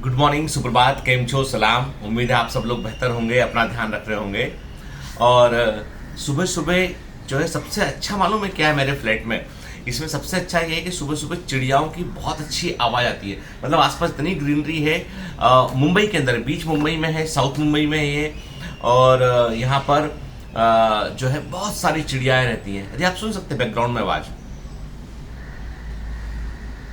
Good morning, सुप्रभात, केम छो, सलाम। उम्मीद है आप सब लोग बेहतर होंगे, अपना ध्यान रख रहे होंगे। और सुबह सुबह जो है सबसे अच्छा मालूम है क्या है मेरे फ्लैट में, इसमें सबसे अच्छा ये है कि सुबह सुबह चिड़ियाओं की बहुत अच्छी आवाज़ आती है। मतलब आसपास इतनी ग्रीनरी है। मुंबई के अंदर, बीच मुंबई में है, साउथ मुंबई में है ये। और यहाँ पर जो है बहुत सारी चिड़ियाएँ रहती हैं। यदि आप सुन सकते हैं बैकग्राउंड में आवाज़,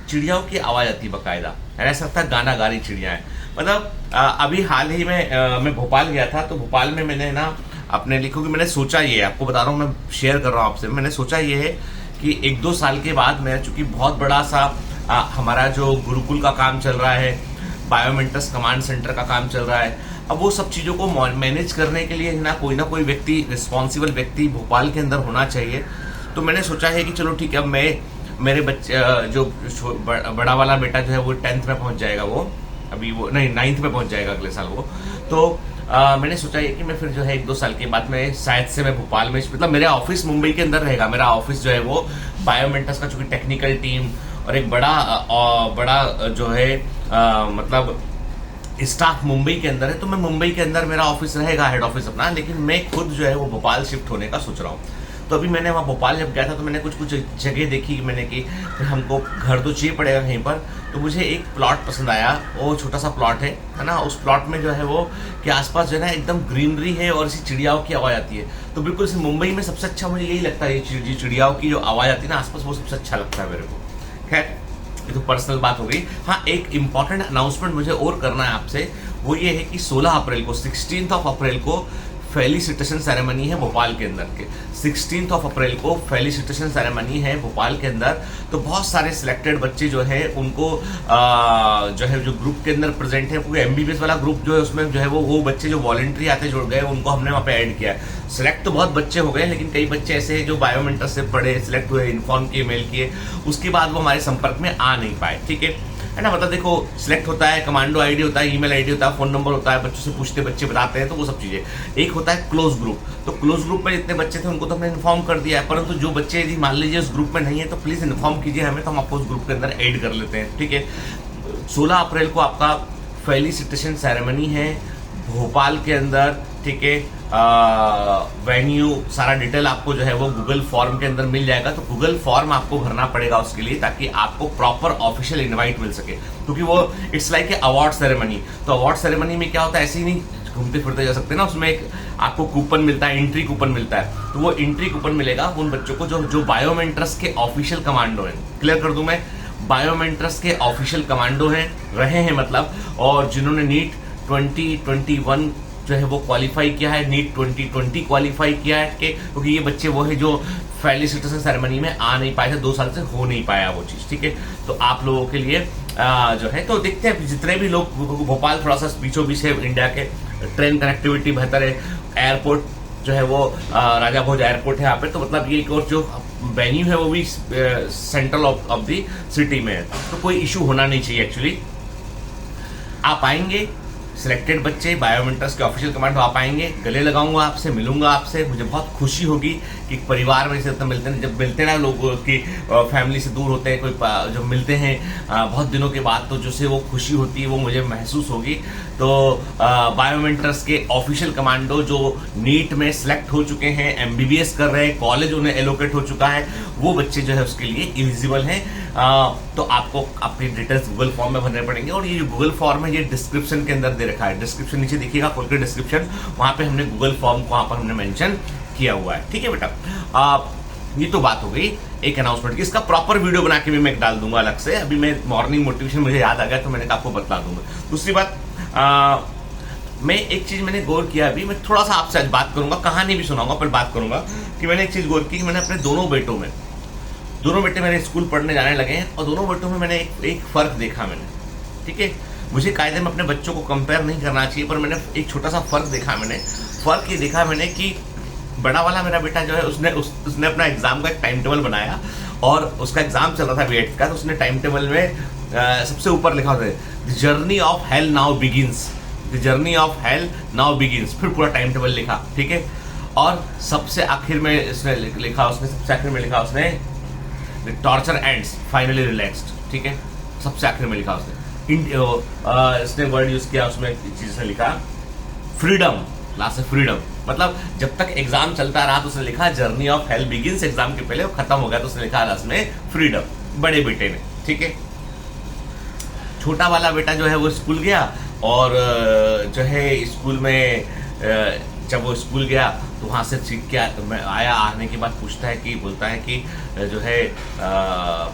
चिड़ियाओं की आवाज आती है बकायदा, ऐसा लगता है गाना गा रही चिड़िया है। मतलब अभी हाल ही में मैं भोपाल गया था, तो भोपाल में मैंने ना अपने लिए, क्योंकि मैंने सोचा ये, आपको बता रहा हूँ, मैं शेयर कर रहा हूँ आपसे, मैंने सोचा ये है कि 1-2 साल के बाद मैं, चूंकि बहुत बड़ा सा हमारा जो गुरुकुल का काम चल रहा है, बायोमेंटस कमांड सेंटर का काम चल रहा है, अब वो सब चीज़ों को मैनेज करने के लिए ना कोई व्यक्ति, रिस्पॉन्सिबल व्यक्ति भोपाल के अंदर होना चाहिए। तो मैंने सोचा है कि चलो ठीक है, अब मेरे बच्चे जो बड़ा वाला बेटा जो है वो 10th में पहुंच जाएगा, वो अभी वो नहीं 9th में पहुंच जाएगा अगले साल वो। तो मैंने सोचा है कि मैं फिर जो है 1-2 साल के बाद में शायद से मैं भोपाल में, मतलब मेरा ऑफिस मुंबई के अंदर रहेगा, मेरा ऑफिस जो है वो बायोमेंटस का, चूंकि टेक्निकल टीम और एक बड़ा जो है मतलब स्टाफ मुंबई के अंदर है, तो मैं मुंबई के अंदर मेरा ऑफिस रहेगा, हेड ऑफिस अपना, लेकिन मैं खुद जो है वो भोपाल शिफ्ट होने का सोच रहा हूँ। तो अभी मैंने वहाँ भोपाल जब गया था तो मैंने कुछ जगह देखी, मैंने कि फिर हमको घर तो चाहिए पड़ेगा कहीं पर, तो मुझे एक प्लॉट पसंद आया। वो छोटा सा प्लॉट है ना, उस प्लॉट में जो है वो कि आसपास जो है ना एकदम ग्रीनरी है और इसी चिड़ियाओं की आवाज़ आती है। तो बिल्कुल इसे मुंबई में सबसे अच्छा मुझे यही लगता है, ये चिड़ियाओं की जो आवाज़ आती है ना आसपास, वो सबसे अच्छा लगता है मेरे को। खैर, ये तो पर्सनल बात हो गई। हाँ, एक इंपॉर्टेंट अनाउंसमेंट मुझे और करना है आपसे, वो ये है कि 16 अप्रैल को, 16 अप्रैल को फेलिसिटेशन सेरेमनी है भोपाल के अंदर के। 16 अप्रैल को फेलिसिटेशन सेरेमनी है भोपाल के अंदर। तो बहुत सारे सिलेक्टेड बच्चे जो है उनको जो है जो ग्रुप के अंदर प्रेजेंट है, क्योंकि एमबीबीएस वाला ग्रुप जो है उसमें जो है वो बच्चे जो वॉलंटरी आते जुड़ गए, उनको हमने वहाँ पे ऐड किया है। सिलेक्ट तो बहुत बच्चे हो गए, लेकिन कई बच्चे ऐसे हैं जो बायोमेंटस से पढ़े, सिलेक्ट हुए, इन्फॉर्म किए, मेल किए, उसके बाद वो हमारे संपर्क में आ नहीं पाए। ठीक है ना। मतलब देखो, सिलेक्ट होता है, कमांडो आईडी होता है, ईमेल आईडी होता है, फोन नंबर होता है, बच्चों से पूछते, बच्चे बताते हैं, तो वो सब चीजें। एक होता है क्लोज ग्रुप, तो क्लोज ग्रुप में जितने बच्चे थे उनको तो हमने इन्फॉर्म कर दिया है, परंतु जो बच्चे यदि मान लीजिए उस ग्रुप में नहीं है तो प्लीज इन्फॉर्म कीजिए हमें, तो हम आपको उस ग्रुप के अंदर ऐड कर लेते हैं। ठीक है। 16 अप्रैल को आपका फेलिसिटेशन सेरेमनी है भोपाल के अंदर। ठीक है। वेन्यू, सारा डिटेल आपको जो है वो गूगल फॉर्म के अंदर मिल जाएगा। तो गूगल फॉर्म आपको भरना पड़ेगा उसके लिए, ताकि आपको प्रॉपर ऑफिशियल इनवाइट मिल सके, क्योंकि वो it's like a award ceremony. तो अवार्ड सेरेमनी में क्या होता है, ऐसे ही नहीं घूमते फिरते जा सकते ना, उसमें एक आपको कूपन मिलता है, एंट्री कूपन मिलता है। तो वो एंट्री कूपन मिलेगा उन बच्चों को जो बायोमेंटस के ऑफिशियल कमांडो हैं। क्लियर कर दूं मैं, बायोमेंटस के ऑफिशियल कमांडो हैं, रहे हैं मतलब, और जिन्होंने नीट 2021 जो है वो क्वालिफाई किया है, नीट 2020 क्वालिफाई किया है, क्योंकि ये बच्चे वो है जो फेलिसिटेशन सेरेमनी में आ नहीं पाए थे, 2 साल से हो नहीं पाया वो चीज। ठीक है। तो आप लोगों के लिए जो है, तो देखते हैं जितने भी लोग, भोपाल थोड़ा सा बीचों बीच है इंडिया के, ट्रेन कनेक्टिविटी बेहतर है, एयरपोर्ट जो है वो राजा भोज एयरपोर्ट है यहाँ पे, तो मतलब ये एक और जो वेन्यू है वो भी सेंट्रल ऑफ द सिटी में है, तो कोई इशू होना नहीं चाहिए एक्चुअली। आप आएंगे, सिलेक्टेड बच्चे बायोमेंटस के ऑफिशियल कमांड आप आएंगे, गले लगाऊंगा आपसे, मिलूंगा आपसे, मुझे बहुत खुशी होगी कि परिवार में से मिलते हैं, जब मिलते ना लोग की फैमिली से दूर होते हैं, कोई जब मिलते हैं बहुत दिनों के बाद, तो जो से वो खुशी होती है वो मुझे महसूस होगी। तो बायोमेंटस के ऑफिशियल कमांडो जो नीट में सिलेक्ट हो चुके हैं, एमबीबीएस कर रहे हैं, कॉलेज उन्हें एलोकेट हो चुका है, वो बच्चे जो है उसके लिए एलिजिबल हैं। तो आपको अपनी डिटेल्स गूगल फॉर्म में भरने पड़ेंगे, और ये जो गूगल फॉर्म है ये डिस्क्रिप्शन के अंदर दे रखा है। डिस्क्रिप्शन नीचे देखिएगा, खोल के डिस्क्रिप्शन, वहां पे हमने गूगल फॉर्म को वहां पर हमने मेंशन किया हुआ है। ठीक है बेटा। ये तो बात हो गई एक अनाउंसमेंट की। इसका प्रॉपर वीडियो बना के भी मैं डाल दूंगा अलग से। अभी मैं मॉर्निंग मोटिवेशन मुझे याद आ गया तो मैंने कहा आपको बतला दूंगा। दूसरी बात, मैं एक चीज मैंने गौर किया, अभी मैं थोड़ा सा आपसे आज बात करूंगा, कहानी भी सुनाऊंगा, पर बात करूंगा कि मैंने एक चीज गौर की कि मैंने अपने दोनों बेटे मेरे स्कूल पढ़ने जाने लगे हैं, और दोनों बेटों में मैंने एक फर्क देखा मैंने। ठीक है। मुझे कायदे में अपने बच्चों को कंपेयर नहीं करना चाहिए, पर मैंने एक छोटा सा फर्क देखा ये देखा मैंने कि बड़ा वाला मेरा बेटा जो है उसने अपना एग्जाम का एक टाइम टेबल बनाया, और उसका एग्जाम चल रहा था B.Ed का, तो उसने टाइम टेबल में सबसे ऊपर लिखा होता है, the journey of hell now begins, the journey of hell now begins, फिर पूरा टाइम टेबल लिखा। ठीक है। और सबसे आखिर में उसने लिखा the torture ends finally relaxed. ठीक है। सबसे आखिर में लिखा उसने, इसने वर्ड यूज किया, उसमें एक चीज से लिखा फ्रीडम, लास्ट से फ्रीडम, मतलब जब तक एग्जाम चलता रहा तो उसने लिखा journey of hell begins, exam के पहले वो खत्म हो गया तो उसने लिखा लास्ट में फ्रीडम, बड़े बेटे ने। ठीक है, छोटा वाला बेटा जो है वो स्कूल गया, और जो है स्कूल में जब वो स्कूल गया तो वहाँ से सीख के आया, आने के बाद पूछता है कि, बोलता है कि जो है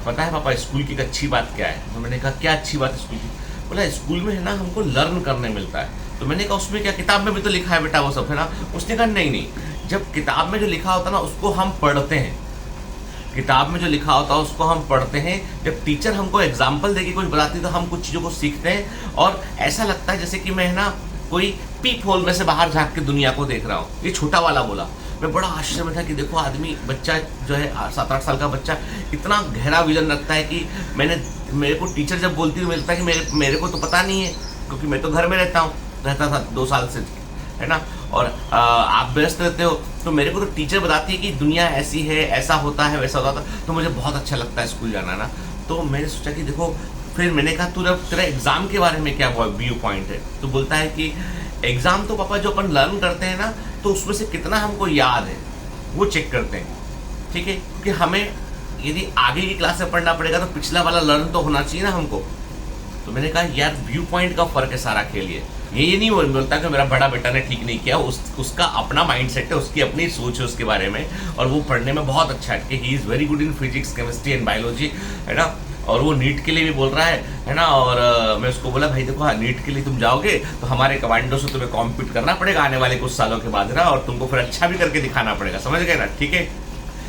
पता है पापा स्कूल की एक अच्छी बात क्या है? तो मैंने कहा क्या अच्छी बात है स्कूल की? बोला स्कूल में है ना हमको लर्न करने मिलता है। तो मैंने कहा उसमें क्या, किताब में भी तो लिखा है बेटा वो सब है ना? उसने कहा नहीं नहीं, जब किताब में जो लिखा होता है ना उसको हम पढ़ते हैं, किताब में जो लिखा होता है उसको हम पढ़ते हैं, जब टीचर हमको एग्जाम्पल देके कुछ बताती है तो हम कुछ चीज़ों को सीखते हैं, और ऐसा लगता है जैसे कि मैं ना कोई पीप होल में से बाहर झांक के दुनिया को देख रहा हूँ। ये छोटा वाला बोला, मैं बड़ा आश्चर्य में था कि देखो आदमी, बच्चा जो है 7-8 साल का बच्चा इतना गहरा विजन रखता है कि मेरे को टीचर जब बोलती है मिलता है कि मेरे को तो पता नहीं है, क्योंकि मैं तो घर में रहता था 2 साल से, है ना, और आप व्यस्त रहते हो, तो मेरे को तो टीचर बताती है कि दुनिया ऐसी है, ऐसा होता है, वैसा होता था, तो मुझे बहुत अच्छा लगता है स्कूल जाना ना। तो मैंने सोचा कि देखो, फिर मैंने कहा तेरा एग्जाम के बारे में क्या व्यू पॉइंट है? तो बोलता है कि एग्जाम तो पापा जो अपन लर्न करते हैं ना, तो उसमें से कितना हमको याद है वो चेक करते हैं। ठीक है, क्योंकि हमें यदि आगे की क्लास में पढ़ना पड़ेगा तो पिछला वाला लर्न तो होना चाहिए ना हमको। तो मैंने कहा यार व्यू पॉइंट का फर्क है सारा खेल। ये नहीं बोलता कि मेरा बड़ा बेटा ने ठीक नहीं किया, उसका अपना माइंडसेट है, उसकी अपनी सोच है उसके बारे में, और वो पढ़ने में बहुत अच्छा है कि he is very good in physics, chemistry and biology, है ना, और वो नीट के लिए भी बोल रहा है ना। और मैं उसको बोला भाई देखो, हाँ नीट के लिए तुम जाओगे तो हमारे कमांडो से तुम्हें कॉम्पीट करना पड़ेगा आने वाले कुछ सालों के बाद, है ना, और तुमको फिर अच्छा भी करके दिखाना पड़ेगा, समझ गए ना? ठीक है,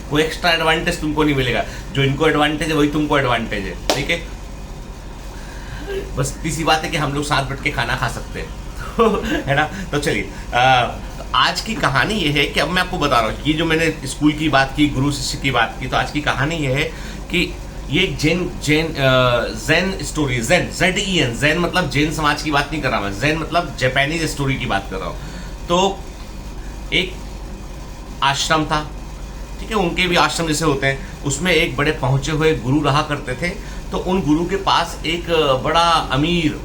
कोई एक्स्ट्रा एडवांटेज तुमको नहीं मिलेगा, जो इनको एडवांटेज है वही तुमको एडवांटेज है। ठीक है, बस तीसरी बात है कि हम लोग साथ बैठ के खाना खा सकते हैं है ना। तो चलिए, आज की कहानी ये है कि अब मैं आपको बता रहा हूँ, ये जो मैंने स्कूल की बात की, गुरु शिष्य की बात की, तो आज की कहानी ये है कि ये जैन स्टोरी, ज़ेन मतलब जैन समाज की बात नहीं कर रहा मैं, जैन मतलब जापानीज स्टोरी की बात कर रहा हूँ। तो एक आश्रम था, ठीक है, उनके भी आश्रम जैसे होते हैं, उसमें एक बड़े पहुंचे हुए गुरु रहा करते थे। तो उन गुरु के पास एक बड़ा अमीर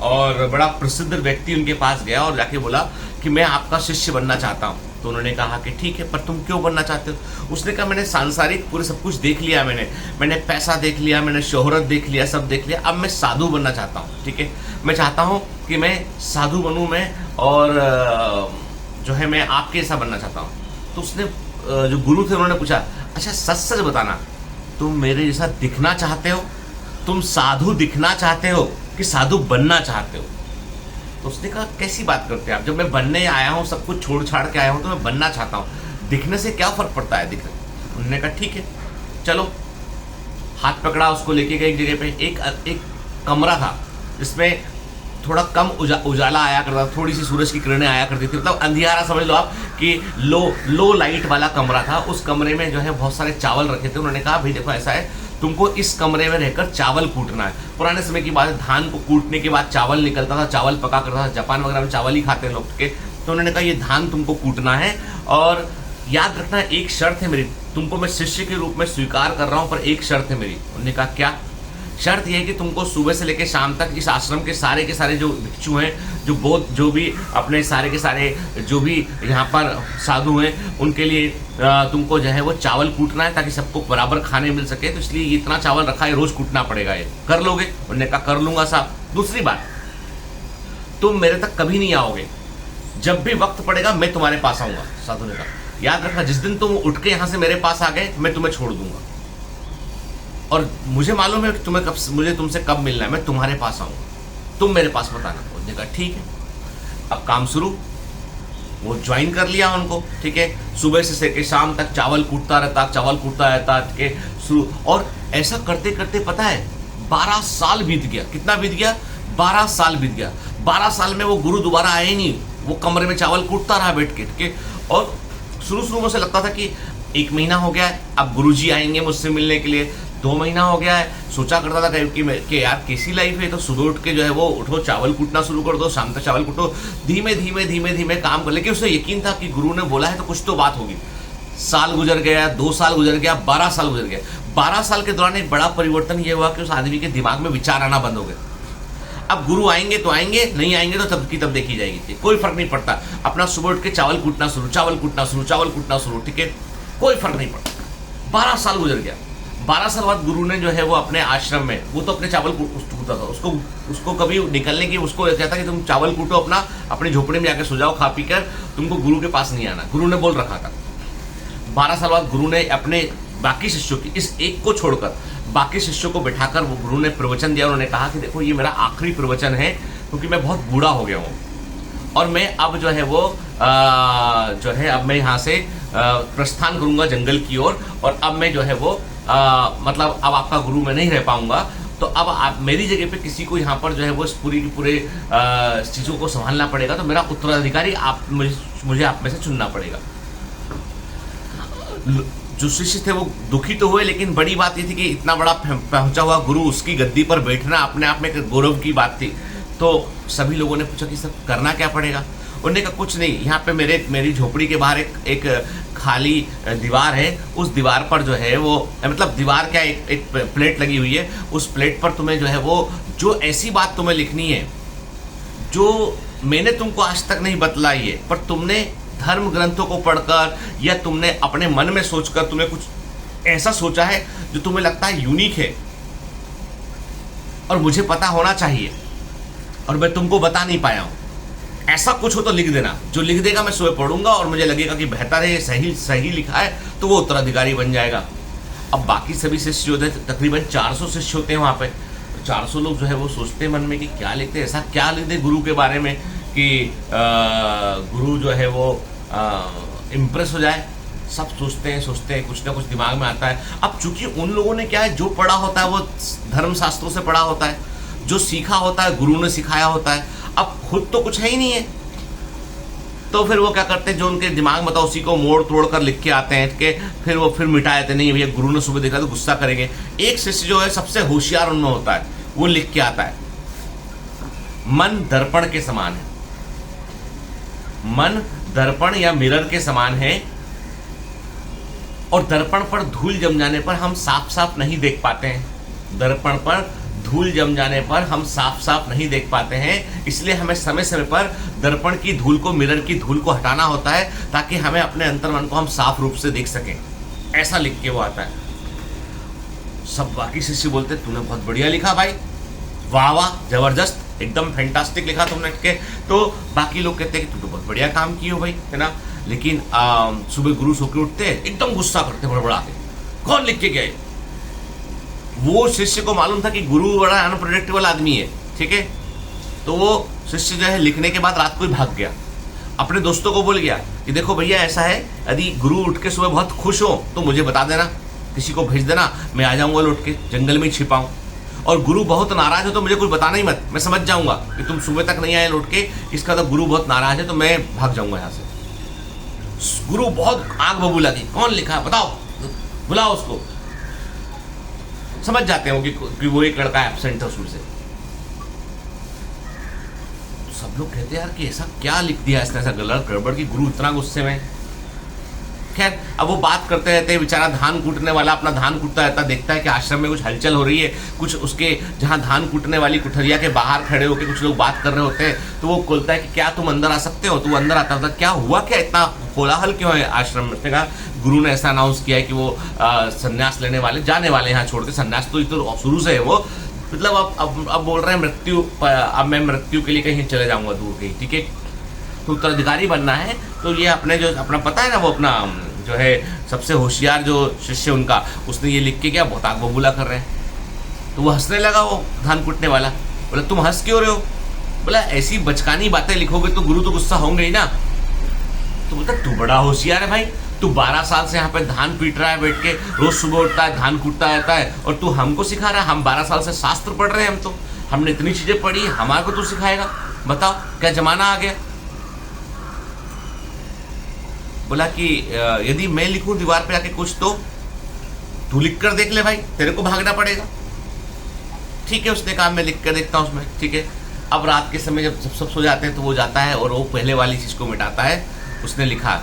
और बड़ा प्रसिद्ध व्यक्ति उनके पास गया और जाके बोला कि मैं आपका शिष्य बनना चाहता हूँ। तो उन्होंने कहा कि ठीक है, पर तुम क्यों बनना चाहते हो? उसने कहा मैंने सांसारिक पूरे सब कुछ देख लिया, मैंने पैसा देख लिया, मैंने शोहरत देख लिया, सब देख लिया, अब मैं साधु बनना चाहता हूँ। ठीक है, मैं चाहता हूँ कि मैं साधु बनूँ मैं, और जो है मैं आपके ऐसा बनना चाहता हूँ। तो उसने, जो गुरु थे, उन्होंने पूछा अच्छा सच सच बताना, तुम मेरे जैसा दिखना चाहते हो, तुम साधु दिखना चाहते हो कि साधु बनना चाहते हो? तो उसने कहा कैसी बात करते हैं आप, जब मैं बनने आया हूँ, सब कुछ छोड़ छाड़ के आया हूँ, तो मैं बनना चाहता हूँ, दिखने से क्या फर्क पड़ता है दिखने। उन्होंने कहा ठीक है चलो, हाथ पकड़ा, उसको लेके गए एक जगह पे, एक कमरा था जिसमें थोड़ा कम उजाला आया करता था, थोड़ी सी सूरज की किरणें आया करती थी, मतलब अंधियारा समझ लो आप कि लो लाइट वाला कमरा था। उस कमरे में जो है बहुत सारे चावल रखे थे। उन्होंने कहा भाई देखो ऐसा है, तुमको इस कमरे में रहकर चावल कूटना है। पुराने समय की बात है, धान को कूटने के बाद चावल निकलता था, चावल पका करता था, जापान वगैरह में चावल ही खाते हैं लोग के। तो उन्होंने कहा ये धान तुमको कूटना है, और याद रखना एक शर्त है मेरी, तुमको मैं शिष्य के रूप में स्वीकार कर रहा हूँ, पर एक शर्त है मेरी। उन्होंने कहा क्या? शर्त यह है कि तुमको सुबह से लेकर शाम तक इस आश्रम के सारे जो भिक्षु हैं, जो बौद्ध, जो भी अपने सारे के सारे जो भी यहाँ पर साधु हैं, उनके लिए तुमको जो है वो चावल कूटना है, ताकि सबको बराबर खाने मिल सके। तो इसलिए इतना चावल रखा है, रोज कूटना पड़ेगा, ये कर लोगे? उन्होंने कहा कर लूंगा साहब। दूसरी बात, तुम मेरे तक कभी नहीं आओगे, जब भी वक्त पड़ेगा मैं तुम्हारे पास आऊंगा। साधु ने कहा याद रखना, जिस दिन तुम उठ के यहाँ से मेरे पास आ गए, मैं तुम्हें छोड़ दूंगा, और मुझे मालूम है कि मुझे तुमसे कब मिलना है, मैं तुम्हारे पास आऊंगा, तुम मेरे पास मत आना। उन्होंने कहा ठीक है, अब काम शुरू। वो ज्वाइन कर लिया उनको, ठीक है, सुबह से लेकर शाम तक चावल कूटता रहता, ठीक है, शुरू। और ऐसा करते करते पता है 12 साल बीत गया। कितना बीत गया? 12 साल बीत गया। 12 साल में वो गुरु दोबारा आए ही नहीं, वो कमरे में चावल कूटता रहा बैठ के, ठीक है। और शुरू में से लगता था कि 1 महीना हो गया है, अब गुरुजी आएंगे मुझसे मिलने के लिए। 2 महीना हो गया है, सोचा करता था कि यार कैसी लाइफ है, तो सुबह उठ के जो है वो उठो, चावल कूटना शुरू कर दो, शाम तक चावल कूटो, धीमे धीमे काम कर। लेकिन उसे यकीन था कि गुरु ने बोला है तो कुछ तो बात होगी। साल गुजर गया, 2 साल गुजर गया, 12 साल गुजर गया। 12 साल के दौरान एक बड़ा परिवर्तन ये हुआ कि उस आदमी के दिमाग में विचार आना बंद हो गए। अब गुरु आएंगे तो आएंगे, नहीं आएंगे तो तब की तब देखी जाएगी, कोई फर्क नहीं पड़ता। अपना सुबह उठ के चावल कूटना शुरू, चावल कूटना शुरू, चावल कूटना शुरू, ठीक है, कोई फर्क नहीं पड़ता। 12 साल गुजर गया। 12 साल बाद गुरु ने जो है वो अपने आश्रम में, वो तो अपने चावल कूटता था, उसको कभी निकलने की, उसको कहता कि तुम चावल कूटो अपना, अपनी झोपड़ी में जाके सो जाओ खा पी कर, तुमको गुरु के पास नहीं आना, गुरु ने बोल रखा था। 12 साल बाद गुरु ने अपने बाकी शिष्यों की, इस एक को छोड़कर बाकी शिष्यों को बिठाकर वो गुरु ने प्रवचन दिया। उन्होंने कहा कि देखो ये मेरा आखिरी प्रवचन है, क्योंकि मैं बहुत बूढ़ा हो गया हूँ और मैं अब जो है वो जो है अब मैं यहाँ से प्रस्थान करूंगा जंगल की ओर, और अब मैं जो है वो मतलब अब आपका गुरु मैं नहीं रह पाऊंगा, तो अब आप मेरी जगह पे किसी को यहाँ पर जो है वो इस पूरी की पूरे चीज़ों को संभालना पड़ेगा, तो मेरा उत्तराधिकारी आप मुझे आप में से चुनना पड़ेगा। जो शिष्य थे वो दुखी तो हुए, लेकिन बड़ी बात ये थी कि इतना बड़ा पहुंचा हुआ गुरु, उसकी गद्दी पर बैठना अपने आप में एक गौरव की बात थी। तो सभी लोगों ने पूछा कि सब करना क्या पड़ेगा। उन्होंने कहा कुछ नहीं, यहाँ पे मेरी झोपड़ी के बाहर एक खाली दीवार है, उस दीवार पर जो है वो, मतलब दीवार क्या, एक प्लेट लगी हुई है, उस प्लेट पर तुम्हें जो है वो जो ऐसी बात तुम्हें लिखनी है जो मैंने तुमको आज तक नहीं बतलाई है, पर तुमने धर्म ग्रंथों को पढ़कर या तुमने अपने मन में सोचकर तुमने कुछ ऐसा सोचा है जो तुम्हें लगता है यूनिक है और मुझे पता होना चाहिए और मैं तुमको बता नहीं पाया हूं, ऐसा कुछ हो तो लिख देना। जो लिख देगा मैं सुबह पढ़ूंगा और मुझे लगेगा कि बेहतर है, सही लिखा है, तो वो उत्तराधिकारी बन जाएगा। अब बाकी सभी शिष्य होते हैं, तकरीबन 400 शिष्य होते हैं वहां पे। 400 लोग जो है वो सोचते हैं मन में कि क्या लिखते हैं, ऐसा क्या लिख दे गुरु के बारे में कि गुरु जो है वो इम्प्रेस हो जाए। सब सोचते हैं, कुछ ना कुछ दिमाग में आता है। अब चूंकि उन लोगों ने क्या है, जो पढ़ा होता है वो धर्म शास्त्रों से पढ़ा होता है, जो सीखा होता है गुरु ने सिखाया होता है, अब खुद तो कुछ है ही नहीं है, तो फिर वो क्या करते हैं, जो उनके दिमाग में था उसी को मोड़ तोड़ कर लिख के आते हैं कि फिर वो फिर मिटा देते, नहीं भैया गुरु ने सुबह देखा तो गुस्सा करेंगे। एक शिष्य जो है सबसे होशियार उनमें होता है, वो लिख के आता है, मन दर्पण के समान है, मन दर्पण या मिरर के समान है, और दर्पण पर धूल जम जाने पर हम साफ साफ नहीं देख पाते हैं। दर्पण पर धूल जम जाने पर हम साफ साफ नहीं देख पाते हैं, इसलिए हमें समय समय पर दर्पण की धूल को, मिरर की धूल को हटाना होता है, ताकि हमें अपने अंतर्मन को हम साफ रूप से देख सकें। ऐसा लिख के वो आता है। सब बाकी शिष्य बोलते तूने बहुत बढ़िया लिखा भाई, वाह वाह, जबरदस्त, एकदम फैंटास्टिक लिखा तुमने के। तो बाकी लोग कहते हैं कि तू तो बहुत बढ़िया काम किए हो भाई, है ना। लेकिन सुबह गुरु सो के उठते एकदम गुस्सा करते बड़बड़ा के, कौन लिख के गया? वो शिष्य को मालूम था कि गुरु बड़ा अनप्रेडिक्टेबल आदमी है, ठीक है। तो वो शिष्य जो है लिखने के बाद रात को ही भाग गया, अपने दोस्तों को बोल गया कि देखो भैया ऐसा है, यदि गुरु उठ के सुबह बहुत खुश हो तो मुझे बता देना, किसी को भेज देना, मैं आ जाऊंगा लौट के, जंगल में ही छिपाऊं। और गुरु बहुत नाराज है तो मुझे कुछ बताना ही मत, मैं समझ जाऊंगा कि तुम सुबह तक नहीं आए लौट के, इसका तो गुरु बहुत नाराज है, तो मैं भाग जाऊंगा यहाँ से। गुरु बहुत आग बबूला की, कौन लिखा है बताओ, बुलाओ उसको। समझ जाते हैं कि वो एक लड़का एब्सेंट है उसमें से। सब लोग कहते हैं यार कि ऐसा क्या लिख दिया इसने, ऐसा गलत गड़बड़ की गुरु इतना गुस्से में। खैर अब वो बात करते रहते हैं, बेचारा धान कूटने वाला अपना धान कूटता रहता, देखता है कि आश्रम में कुछ हलचल हो रही है, कुछ उसके जहाँ धान कूटने वाली कुठरिया के बाहर खड़े होकर कुछ लोग बात कर रहे होते हैं। तो वो बोलता है कि क्या तुम अंदर आ सकते हो? तो अंदर आता था, क्या हुआ, क्या इतना कोलाहल क्यों है आश्रम में? उसने कहा गुरु ने ऐसा अनाउंस किया है कि वो संन्यास लेने वाले, जाने वाले यहाँ छोड़ के। संन्यास तो शुरू से है वो, मतलब अब बोल रहे हैं मृत्यु, अब मैं मृत्यु के लिए कहीं चले जाऊंगा दूर कहीं, ठीक है। तो उत्तराधिकारी बनना है, तो ये अपने जो अपना पता है ना, वो अपना जो है सबसे होशियार जो शिष्य उनका, उसने ये लिख के क्या बहुत आग बबूला कर रहे हैं। तो वो हंसने लगा, वो धान कूटने वाला। बोला तुम हंस क्यों रहे हो? बोला ऐसी बचकानी बातें लिखोगे तो गुरु तो गुस्सा होंगे ही ना। तो बोलता तू बड़ा होशियार है भाई, तू 12 साल से यहाँ पे धान पीट रहा है बैठ के, रोज सुबह उठता है धान कूटता रहता है, और तू हमको सिखा रहा है। हम 12 साल से शास्त्र पढ़ रहे हैं, हमने इतनी चीजें पढ़ी, हमारे को तू सिखाएगा? बताओ क्या जमाना आ गया। बोला कि यदि मैं लिखूं दीवार पे आके कुछ, तो तू लिख कर देख ले भाई, तेरे को भागना पड़ेगा। ठीक है, उसने कहा मैं लिख कर देखता हूं उसमें, ठीक है। अब रात के समय जब सब सो जाते हैं तो वो जाता है और वो पहले वाली चीज को मिटाता है। उसने लिखा,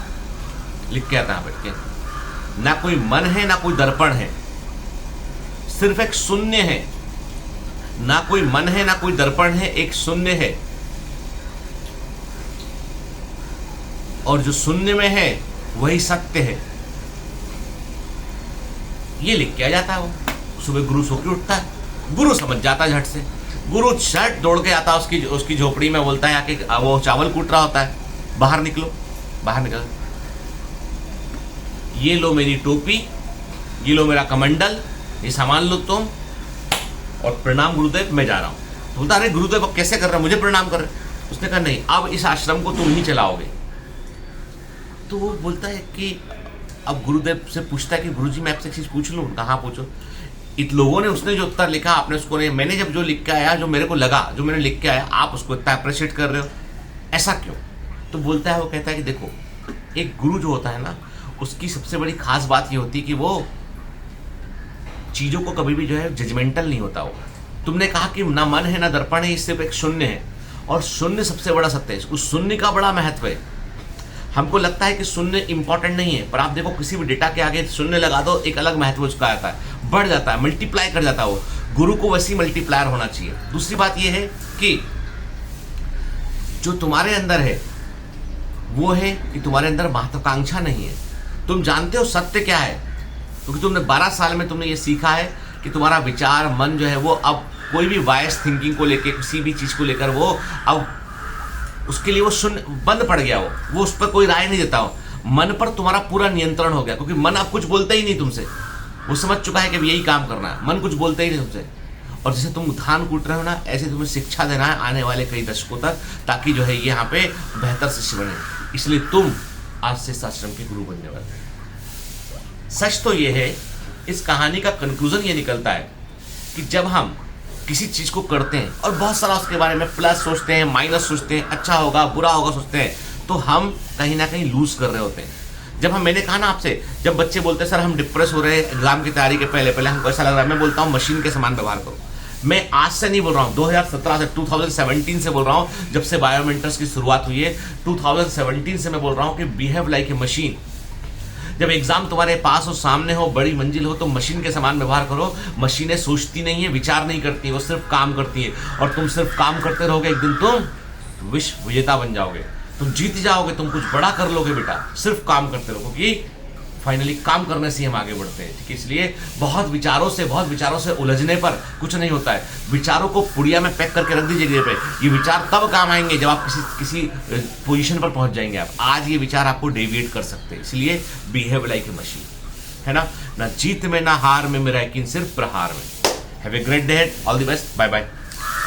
लिख के आता है बैठ के, ना कोई मन है ना कोई दर्पण है, सिर्फ एक शून्य है ना कोई मन है ना कोई दर्पण है, एक शून्य है, और जो शून्य में है वही सत्य है। ये लिख के आ जाता है वो। सुबह गुरु सो के उठता है, गुरु समझ जाता है झट से, गुरु झट दौड़ के आता है उसकी झोपड़ी में, बोलता है आके वो चावल कूट रहा होता है, बाहर निकलो, बाहर निकल, ये लो मेरी टोपी, ये लो मेरा कमंडल, ये सामान लो तुम, और प्रणाम गुरुदेव, मैं जा रहा हूँ। तो बोलता अरे गुरुदेव अब कैसे कर रहे हैं, मुझे प्रणाम कर रहे। उसने कहा नहीं, अब इस आश्रम को तुम ही चलाओगे। तो वो बोलता है कि अब गुरुदेव से पूछता है कि गुरुजी मैं आपसे एक चीज़ पूछ लूँ। कहाँ पूछो। इत लोगों ने, उसने जो उत्तर लिखा आपने उसको नहीं, मैंने जब जो लिख के आया, जो मेरे को लगा, जो मैंने लिख के आया, आप उसको इतना अप्रिशिएट कर रहे हो, ऐसा क्यों। तो बोलता है, वो कहता है कि देखो एक गुरु जो होता है ना, उसकी सबसे बड़ी खास बात ये होती है कि वो चीज़ों को कभी भी जो है जजमेंटल नहीं होता। वो तुमने कहा कि ना मन है ना दर्पण है, सिर्फ एक शून्य है, और शून्य सबसे बड़ा सत्य है। उस शून्य का बड़ा महत्व है। हमको लगता है कि शून्य इंपॉर्टेंट नहीं है, पर आप देखो किसी भी डेटा के आगे शून्य लगा दो, एक अलग महत्व उसका आता है, बढ़ जाता है, मल्टीप्लाई कर जाता है। वो गुरु को वैसी मल्टीप्लायर होना चाहिए। दूसरी बात ये है कि जो तुम्हारे अंदर है वो है कि तुम्हारे अंदर महत्वाकांक्षा नहीं है। तुम जानते हो सत्य क्या है, क्योंकि तुमने 12 साल में तुमने ये सीखा है कि तुम्हारा विचार मन जो है वो अब कोई भी वायस थिंकिंग को लेकर, किसी भी चीज़ को लेकर, वो अब उसके लिए वो शून्य बंद पड़ गया। वो उस पर कोई राय नहीं देता हो। मन पर तुम्हारा पूरा नियंत्रण हो गया, क्योंकि मन अब कुछ बोलता ही नहीं तुमसे। वो समझ चुका है कि यही काम करना है, मन कुछ बोलता ही नहीं तुमसे। और जैसे तुम धान कूट रहे हो ना, ऐसे तुम्हें शिक्षा देना है आने वाले कई दशकों तक, ताकि जो है ये यहाँ पे बेहतर शिष्य बने। इसलिए तुम आज से इस आश्रम के गुरु बनने वाले हो। सच तो ये है, इस कहानी का कंक्लूजन ये निकलता है कि जब हम किसी चीज़ को करते हैं और बहुत सारा उसके बारे में प्लस सोचते हैं, माइनस सोचते हैं, अच्छा होगा बुरा होगा सोचते हैं, तो हम कहीं ना कहीं लूज कर रहे होते हैं। जब मैंने कहा ना आपसे, जब बच्चे बोलते हैं सर हम डिप्रेस हो रहे हैं एग्जाम की तैयारी के पहले हमको ऐसा लग रहा है, मैं बोलता हूँ मशीन के समान व्यवहार करो। मैं आज से नहीं बोल रहा हूँ, 2017 से 2017 से बोल रहा हूँ, जब से बायोमेंटर्स की शुरुआत हुई है 2017 से मैं बोल रहा हूँ कि बिहेव लाइक ए मशीन। जब एग्जाम तुम्हारे पास हो, सामने हो, बड़ी मंजिल हो, तो मशीन के समान व्यवहार करो। मशीनें सोचती नहीं है, विचार नहीं करती, वो सिर्फ काम करती है। और तुम सिर्फ काम करते रहोगे, एक दिन तुम विश्व विजेता बन जाओगे, तुम जीत जाओगे, तुम कुछ बड़ा कर लोगे बेटा। सिर्फ काम करते रहो, क्योंकि फाइनली काम करने से हम आगे बढ़ते हैं। ठीक है, इसलिए बहुत विचारों से उलझने पर कुछ नहीं होता है। विचारों को पुड़िया में पैक करके रख दीजिए जगह पे। ये विचार तब काम आएंगे जब आप किसी पोजीशन पर पहुंच जाएंगे। आप आज ये विचार आपको डेविएट कर सकते हैं। इसलिए बिहेव लाइक ए मशीन, है ना जीत में ना हार में मेरा यकीन, सिर्फ प्रहार में। Have a great day, all the best, bye bye.